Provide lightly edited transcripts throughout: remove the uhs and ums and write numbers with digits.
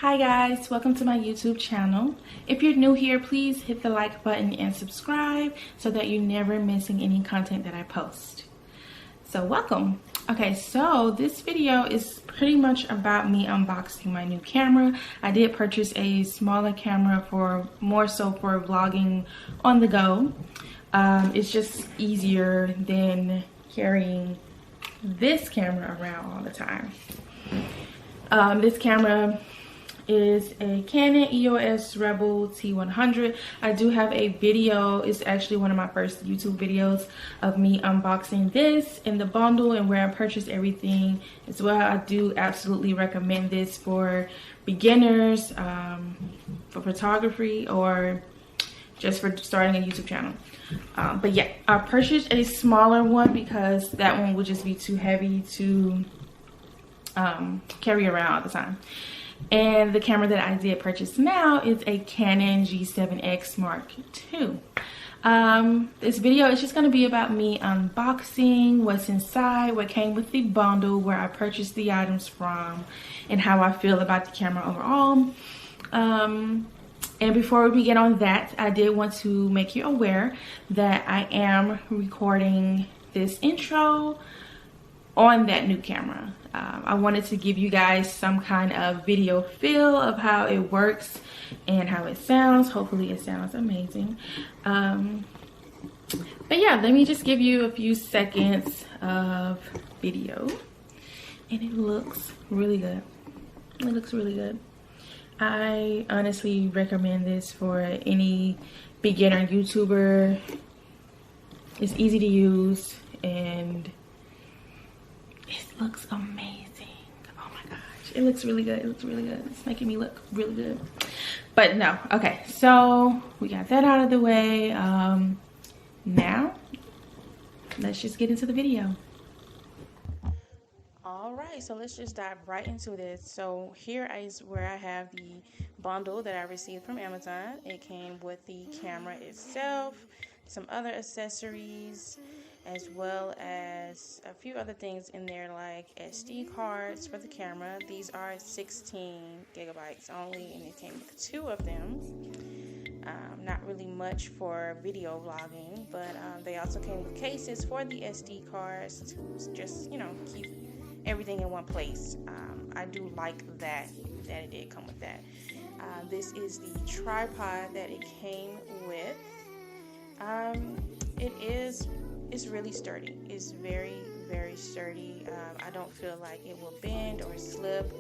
Hi guys, welcome to my YouTube channel. If you're new here, please hit the like button and subscribe so that you're never missing any content that I post. So welcome. Okay, so this video is pretty much about me unboxing my new camera. I did purchase a smaller camera for more so for vlogging on the go. It's just easier than carrying this camera around all the time. This camera is a Canon EOS Rebel T100. I do have a video. It's actually one of my first YouTube videos of me unboxing this in the bundle and where I purchased everything as well. I do absolutely recommend this for beginners, for photography, or just for starting a YouTube channel. But yeah, I purchased a smaller one because that one would just be too heavy to carry around all the time. And the camera that I did purchase now is a Canon G7X Mark II. This video is just going to be about me unboxing what's inside, what came with the bundle, where I purchased the items from, and how I feel about the camera overall. And before we get on that, I did want to make you aware that I am recording this intro on that new camera. I wanted to give you guys some kind of video feel of how it works and how it sounds. Hopefully it sounds amazing. But yeah, let me just give you a few seconds of video. And it looks really good. It looks really good. I honestly recommend this for any beginner YouTuber. It's easy to use and it looks amazing. Oh my gosh, it looks really good. It looks really good. It's making me look really good. But no, okay, so we got that out of the way. Now let's just get into the video. Alright, so let's just dive right into this. So here is where I have the bundle that I received from Amazon. It came with the camera itself, some other accessories, as well as a few other things in there like SD cards for the camera. These are 16 gigabytes only, and it came with 2 of them. Not really much for video vlogging, but they also came with cases for the SD cards to just, you know, keep everything in one place. I do like that it did come with that. This is the tripod that it came with. It's really sturdy. It's very, very sturdy. I don't feel like it will bend or slip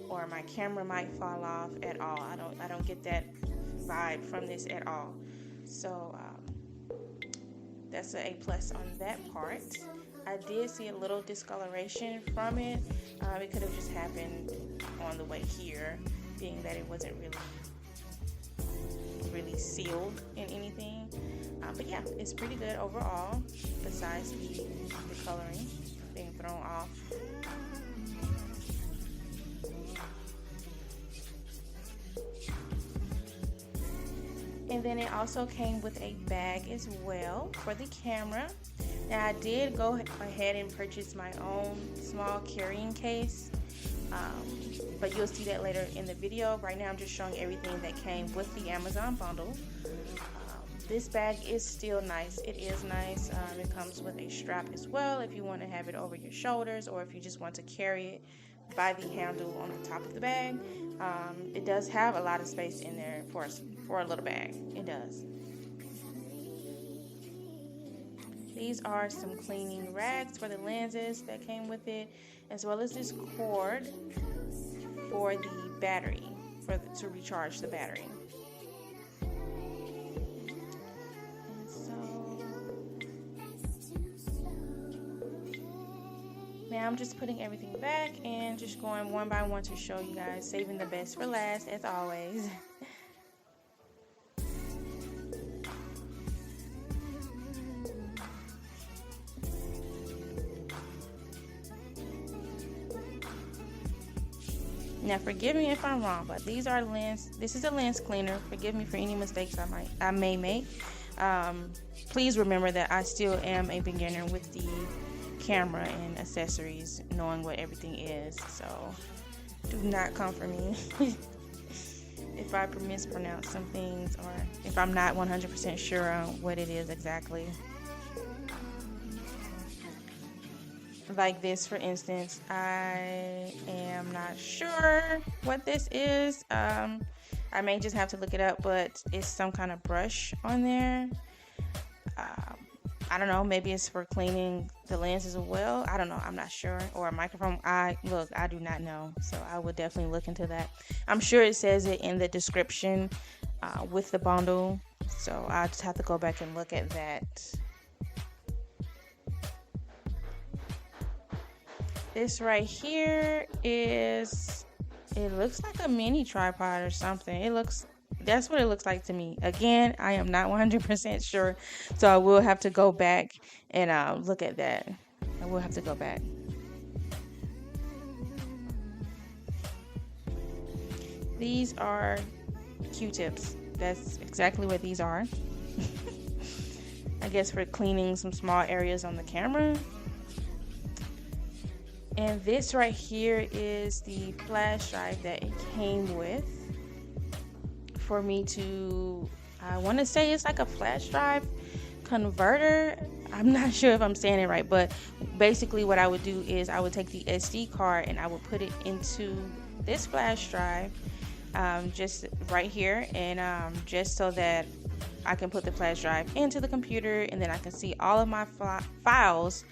or my camera might fall off at all. I don't get that vibe from this at all. So that's an A plus on that part. I did see a little discoloration from it. It could have just happened on the way here, being that it wasn't really sealed in anything. But yeah, it's pretty good overall, besides the coloring being thrown off. And then it also came with a bag as well for the camera. Now I did go ahead and purchase my own small carrying case, but you'll see that later in the video. Right now I'm just showing everything that came with the Amazon bundle. This bag is still nice. It is nice. It comes with a strap as well if you want to have it over your shoulders, or if you just want to carry it by the handle on the top of the bag. It does have a lot of space in there for a little bag. It does. These are some cleaning rags for the lenses that came with it, as well as this cord for the battery, to recharge the battery. Now I'm just putting everything back and just going one by one to show you guys, saving the best for last as always. Now forgive me if I'm wrong, but this is a lens cleaner. Forgive me for any mistakes I may make. Please remember that I still am a beginner with the camera and accessories, knowing what everything is, so do not come for me. if I mispronounce some things or if I'm not 100% sure on what it is exactly. Like this, for instance, I am not sure what this is. I may just have to look it up, but it's some kind of brush on there. I don't know, maybe it's for cleaning the lens as well. I don't know, I'm not sure. Or a microphone. I do not know, so I would definitely look into that. I'm sure it says it in the description with the bundle, so I just have to go back and look at that. This right here is, it looks like a mini tripod or something. That's what it looks like to me. Again, I am not 100% sure, so I will have to go back and look at that. I will have to go back. These are Q-tips. That's exactly what these are. I guess for cleaning some small areas on the camera. And this right here is the flash drive that it came with for me to, I want to say it's like a flash drive converter. I'm not sure if I'm saying it right, but basically what I would do is I would take the SD card and I would put it into this flash drive, just right here, and just so that I can put the flash drive into the computer, and then I can see all of my files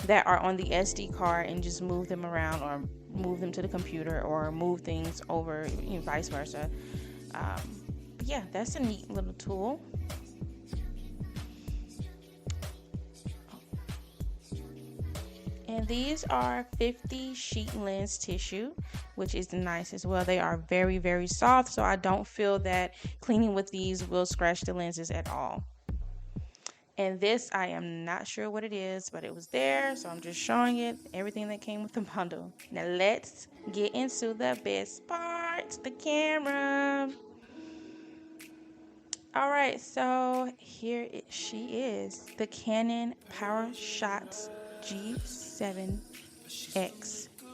that are on the SD card and just move them around or move them to the computer or move things over, vice versa. But yeah, that's a neat little tool. And these are 50 sheet lens tissue, which is nice as well. They are very, very soft, so I don't feel that cleaning with these will scratch the lenses at all. And this, I am not sure what it is, but it was there, so I'm just showing it, everything that came with the bundle. Now let's get into the best part, the camera. Alright, so here she is, the Canon PowerShot G7x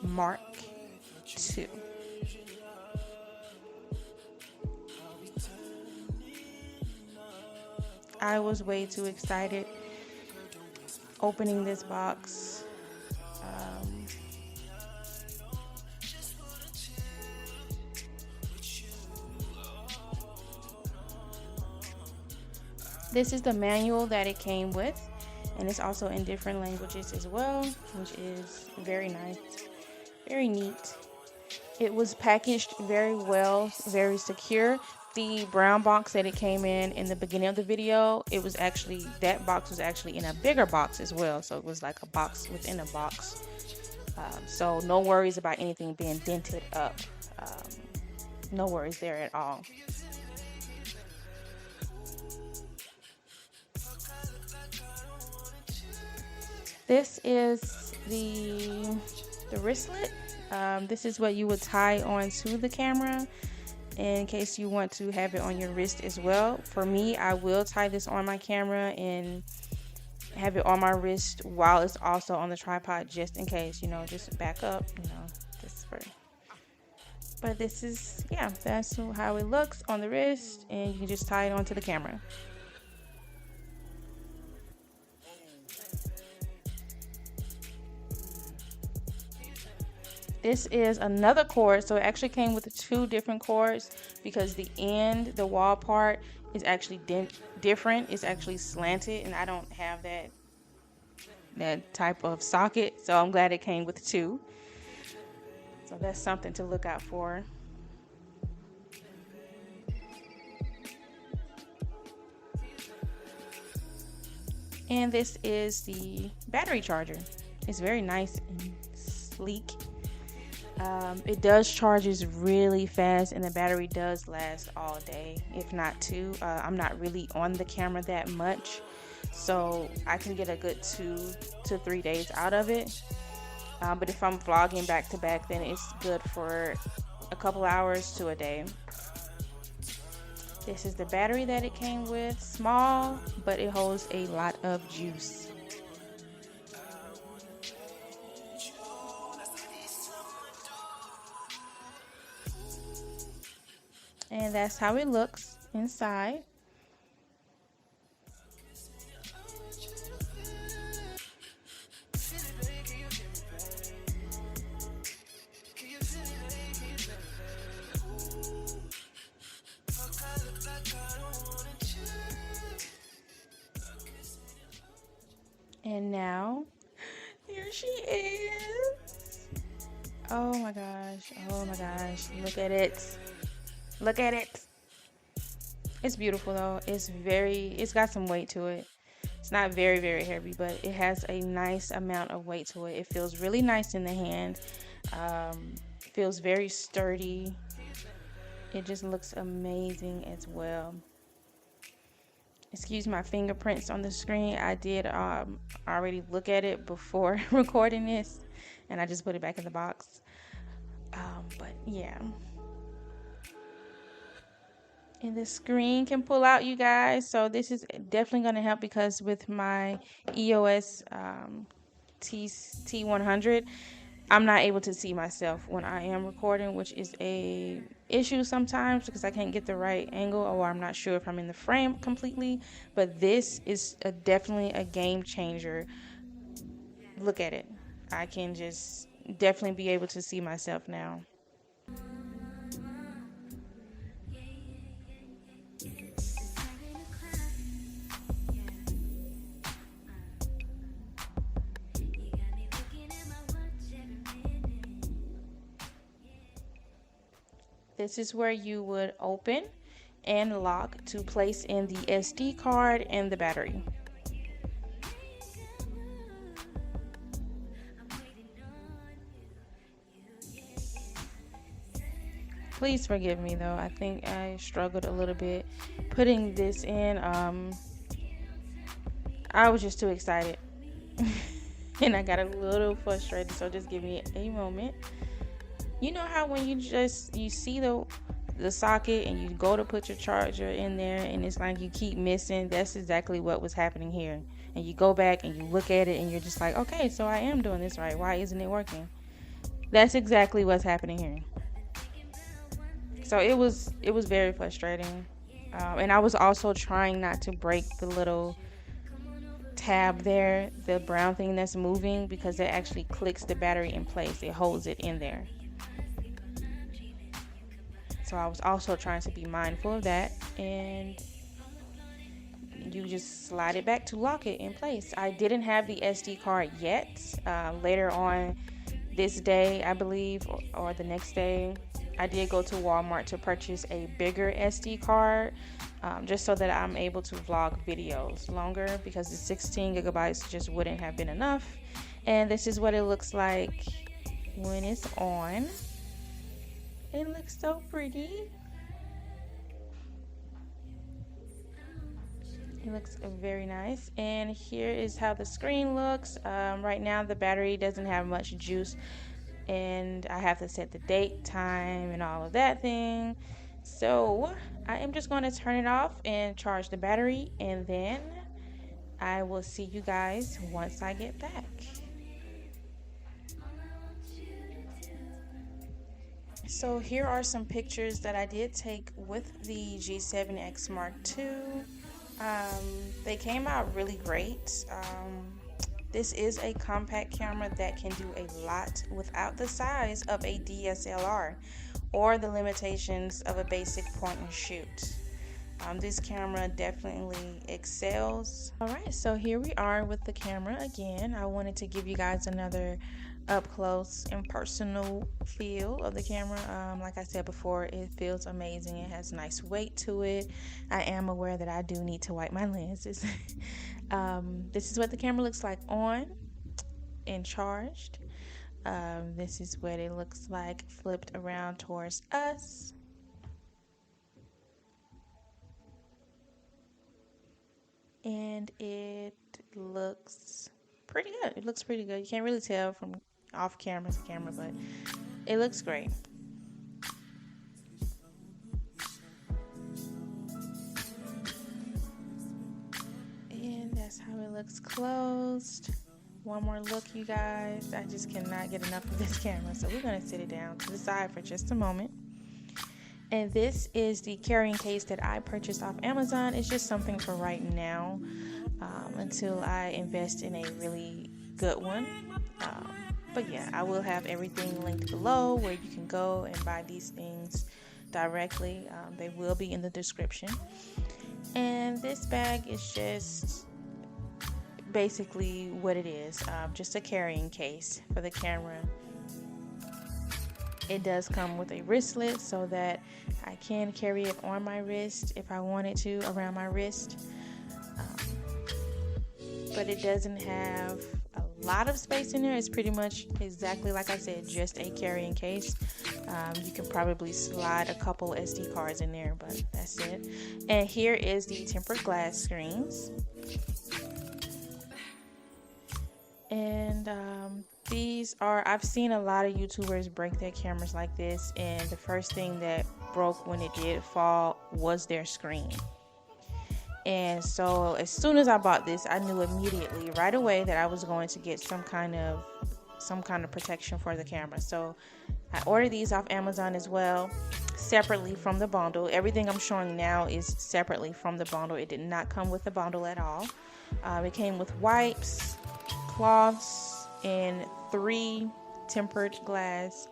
Mark II. I was way too excited opening this box. This is the manual that it came with, and it's also in different languages as well, which is very nice, very neat. It was packaged very well, very secure. The brown box that it came in the beginning of the video, that box was actually in a bigger box as well, so it was like a box within a box. So no worries about anything being dented up. No worries there at all. This is the wristlet. This is what you would tie onto the camera in case you want to have it on your wrist as well. For me, I will tie this on my camera and have it on my wrist while it's also on the tripod, just in case, just back up, just for. But this is, yeah, that's how it looks on the wrist, and you can just tie it onto the camera. This is another cord, so it actually came with 2 different cords because the wall part is actually different. It's actually slanted, and I don't have that type of socket, so I'm glad it came with 2. So that's something to look out for. And this is the battery charger. It's very nice and sleek. It does charges really fast, and the battery does last all day, if not 2. I'm not really on the camera that much, so I can get a good 2 to 3 days out of it. But if I'm vlogging back to back, then it's good for a couple hours to a day. This is the battery that it came with. Small, but it holds a lot of juice. And that's how it looks inside. And now, here she is. Oh my gosh. Oh my gosh. Look at it. Look at it. It's beautiful though. It's got some weight to it. It's not very, very heavy, but it has a nice amount of weight to it. It feels really nice in the hand. Feels very sturdy. It just looks amazing as well. Excuse my fingerprints on the screen. I did already look at it before recording this, and I just put it back in the box. But yeah. And the screen can pull out, you guys. So this is definitely going to help because with my EOS T100, I'm not able to see myself when I am recording, which is a issue sometimes because I can't get the right angle, or I'm not sure if I'm in the frame completely. But this is definitely a game changer. Look at it. I can just definitely be able to see myself now. This is where you would open and lock to place in the SD card and the battery. Please forgive me though. I think I struggled a little bit putting this in. I was just too excited and I got a little frustrated, so just give me a moment. You know how when you see the socket and you go to put your charger in there and it's like you keep missing? That's exactly what was happening here. And you go back and you look at it and you're just like, okay, so I am doing this right. Why isn't it working? That's exactly what's happening here. So it was very frustrating. And I was also trying not to break the little tab there, the brown thing that's moving, because it actually clicks the battery in place. It holds it in there. So I was also trying to be mindful of that, and you just slide it back to lock it in place. I didn't have the SD card yet. Later on this day, I believe, or the next day, I did go to Walmart to purchase a bigger SD card, just so that I'm able to vlog videos longer, because the 16 gigabytes just wouldn't have been enough. And this is what it looks like when it's on. It looks so pretty. It looks very nice. And here is how the screen looks. Right now the battery doesn't have much juice, and I have to set the date, time, and all of that thing. So I am just going to turn it off and charge the battery, and then I will see you guys once I get back. So here are some pictures that I did take with the G7X Mark II. They came out really great. This is a compact camera that can do a lot without the size of a DSLR or the limitations of a basic point and shoot. This camera definitely excels. Alright, so here we are with the camera again. I wanted to give you guys another up close and personal feel of the camera. Like I said before, it feels amazing. It has nice weight to it. I am aware that I do need to wipe my lenses. This is what the camera looks like on and charged. This is what it looks like flipped around towards us. And it looks pretty good. It looks pretty good. You can't really tell from off camera to camera, but it looks great. And that's how it looks closed. One more look, you guys. I just cannot get enough of this camera, so we're going to sit it down to the side for just a moment. And this is the carrying case that I purchased off Amazon. It's just something for right now, until I invest in a really good one. But yeah, I will have everything linked below where you can go and buy these things directly. They will be in the description. And this bag is just basically what it is, just a carrying case for the camera. It does come with a wristlet so that I can carry it on my wrist if I wanted to, around my wrist. But it doesn't have a lot of space in there. It's pretty much exactly like I said, just a carrying case. You can probably slide a couple SD cards in there, but that's it. And here is the tempered glass screens. And these are, I've seen a lot of YouTubers break their cameras like this, and the first thing that broke when it did fall was their screen. And so as soon as I bought this, I knew immediately right away that I was going to get some kind of protection for the camera. So I ordered these off Amazon as well, separately from the bundle. Everything I'm showing now is separately from the bundle. It did not come with the bundle at all. It came with wipes, cloths, and 3 tempered glass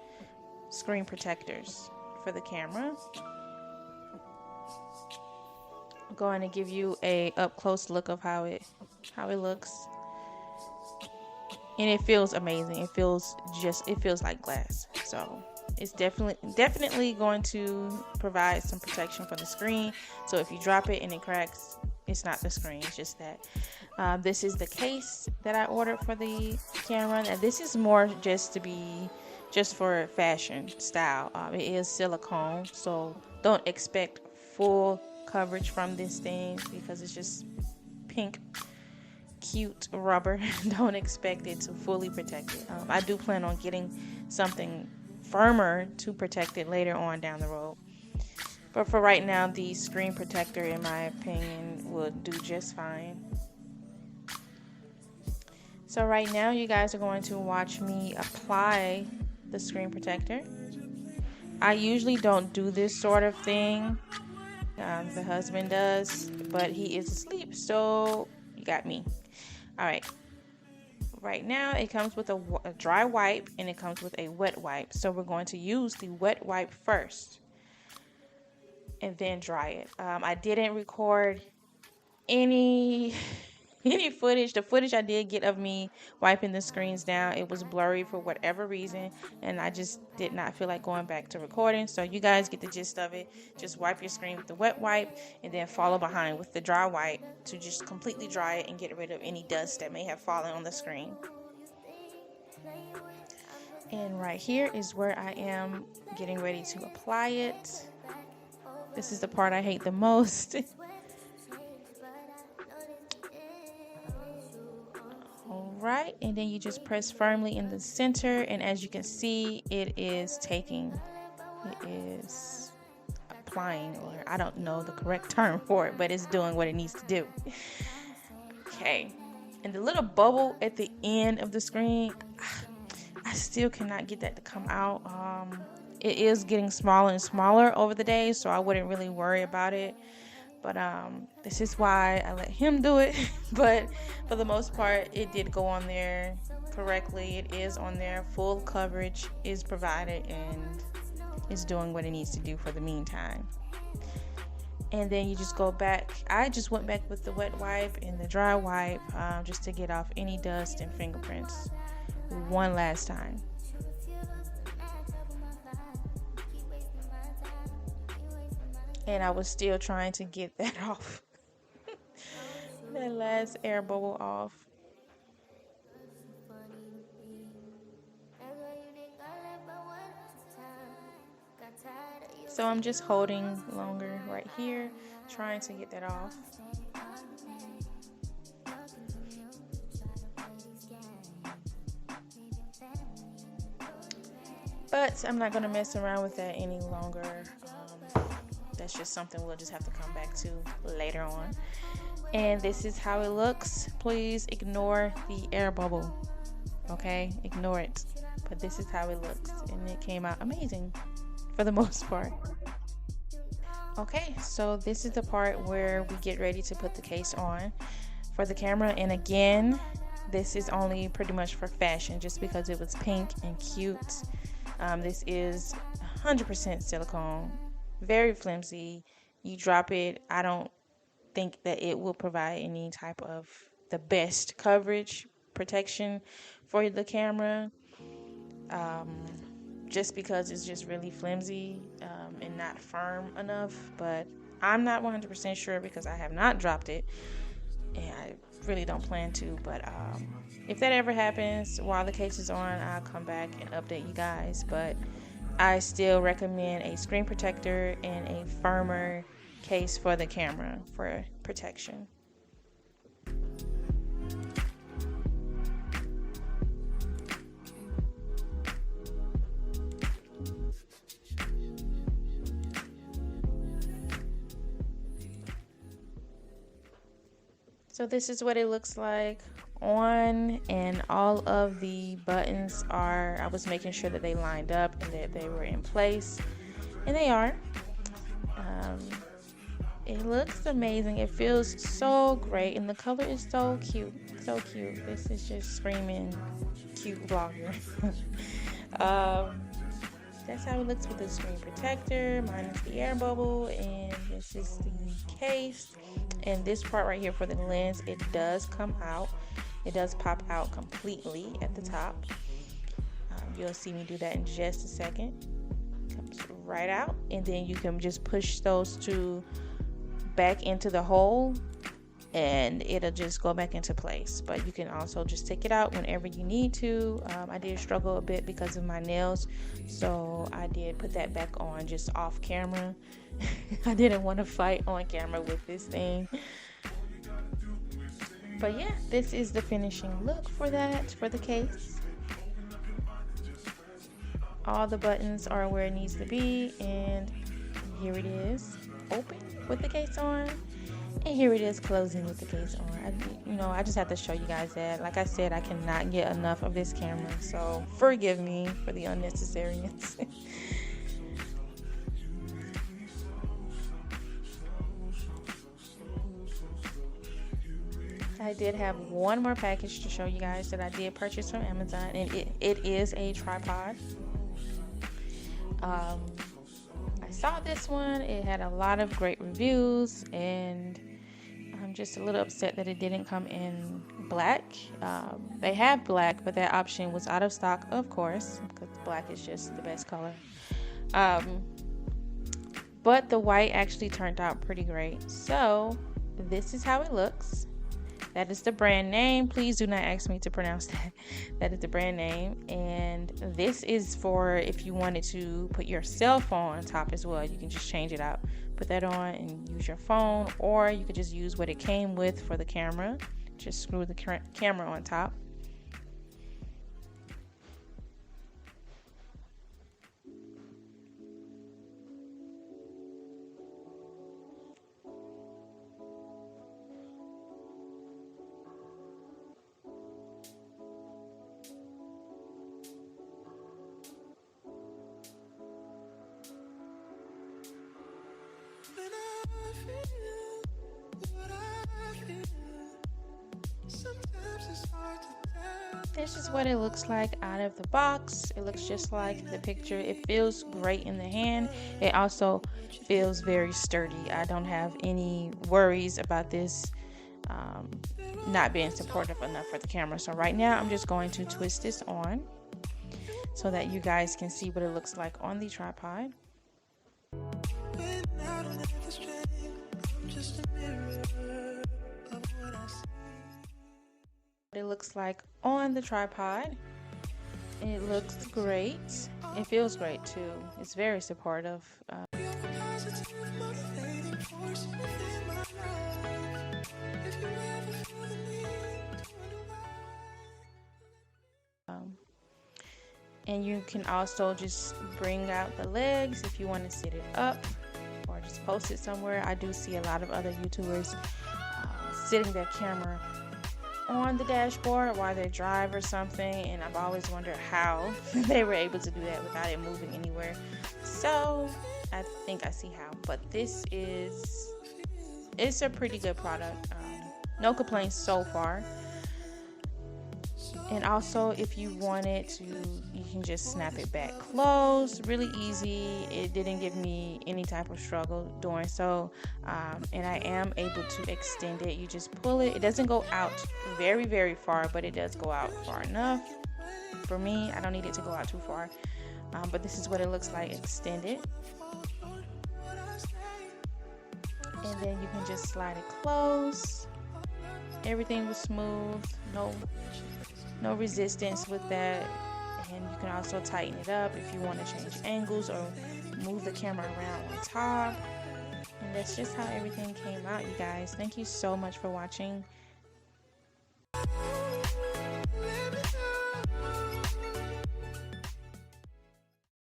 screen protectors for the camera. I'm going to give you a up close look of how it looks, and it feels amazing. It feels like glass. So it's definitely going to provide some protection for the screen. So if you drop it and it cracks, it's not the screen, it's just that. This is the case that I ordered for the camera, and this is more just for fashion style. It is silicone, so don't expect full coverage from this thing because it's just pink cute rubber. Don't expect it to fully protect it. I do plan on getting something firmer to protect it later on down the road, but for right now, the screen protector, in my opinion, will do just fine. So right now, you guys are going to watch me apply the screen protector. I usually don't do this sort of thing. The husband does, but he is asleep, so you got me. All right. Right now, it comes with a dry wipe and it comes with a wet wipe. So we're going to use the wet wipe first and then dry it. I didn't record any footage. The footage I did get of me wiping the screens down, it was blurry for whatever reason, and I just did not feel like going back to recording. So you guys get the gist of it. Just wipe your screen with the wet wipe and then follow behind with the dry wipe to just completely dry it and get rid of any dust that may have fallen on the screen. And right here is where I am getting ready to apply it. This is the part I hate the most. Right, and then you just press firmly in the center, and as you can see, it is applying, or I don't know the correct term for it, but it's doing what it needs to do. Okay, and the little bubble at the end of the screen, I still cannot get that to come out. It is getting smaller and smaller over the days, so I wouldn't really worry about it. But this is why I let him do it. But for the most part, it did go on there correctly. It is on there. Full coverage is provided, and it's doing what it needs to do for the meantime. And then you just go back. I just went back with the wet wipe and the dry wipe just to get off any dust and fingerprints one last time. And I was still trying to get that off. That last air bubble off. So I'm just holding longer right here, trying to get that off. But I'm not going to mess around with that any longer. That's just something we'll just have to come back to later on. And this is how it looks. Please ignore the air bubble. Okay? Ignore it. But this is how it looks. And it came out amazing for the most part. Okay, so this is the part where we get ready to put the case on for the camera. And again, this is only pretty much for fashion, just because it was pink and cute. This is 100% silicone, very flimsy. You drop it, I don't think that it will provide any type of the best coverage protection for the camera, just because it's just really flimsy and not firm enough. But I'm not 100% sure because I have not dropped it, and I really don't plan to. But if that ever happens while the case is on, I'll come back and update you guys. But I still recommend a screen protector and a firmer case for the camera for protection. So this is what it looks like on, and all of the buttons are, I was making sure that they lined up and that they were in place, and they are. It looks amazing. It feels so great, and the color is so cute, so cute. This is just screaming cute vlogger. That's how it looks with the screen protector minus the air bubble, and this is the case. And this part right here for the lens, it does come out. It does pop out completely at the top. You'll see me do that in just a second. Comes right out, and then you can just push those two back into the hole and it'll just go back into place. But you can also just take it out whenever you need to. I did struggle a bit because of my nails, so I did put that back on just off camera. I didn't want to fight on camera with this thing. But yeah, this is the finishing look for that, for the case. All the buttons are where it needs to be, and here it is open with the case on, and here it is closing with the case on. I just have to show you guys that. Like I said, I cannot get enough of this camera, so forgive me for the unnecessariness. I did have one more package to show you guys that I did purchase from Amazon, and it is a tripod. I saw this one. It had a lot of great reviews, and I'm just a little upset that it didn't come in black. They have black, but that option was out of stock, of course, because black is just the best color. But the white actually turned out pretty great. So this is how it looks. That is the brand name. Please do not ask me to pronounce that. That is the brand name. And this is for if you wanted to put your cell phone on top as well. You can just change it out. Put that on and use your phone. Or you could just use what it came with for the camera. Just screw the camera on top. This is what it looks like out of the box. It looks just like the picture. It feels great in the hand. It also feels very sturdy. I don't have any worries about this not being supportive enough for the camera. So right now I'm just going to twist this on so that you guys can see what it looks like on the tripod. It looks like on the tripod. It looks great. It feels great too. It's very supportive. And you can also just bring out the legs if you want to sit it up or just post it somewhere. I do see a lot of other YouTubers sitting their camera on the dashboard while they drive or something, and I've always wondered how they were able to do that without it moving anywhere. So I think I see how. But it's a pretty good product. No complaints so far. And also, if you wanted to, you can just snap it back closed. Really easy. It didn't give me any type of struggle doing so. And I am able to extend it. You just pull it. It doesn't go out very, very far, but it does go out far enough. For me, I don't need it to go out too far. But this is what it looks like extended. And then you can just slide it closed. Everything was smooth. No resistance with that. And you can also tighten it up if you want to change angles or move the camera around on top. And that's just how everything came out, you guys. Thank you so much for watching.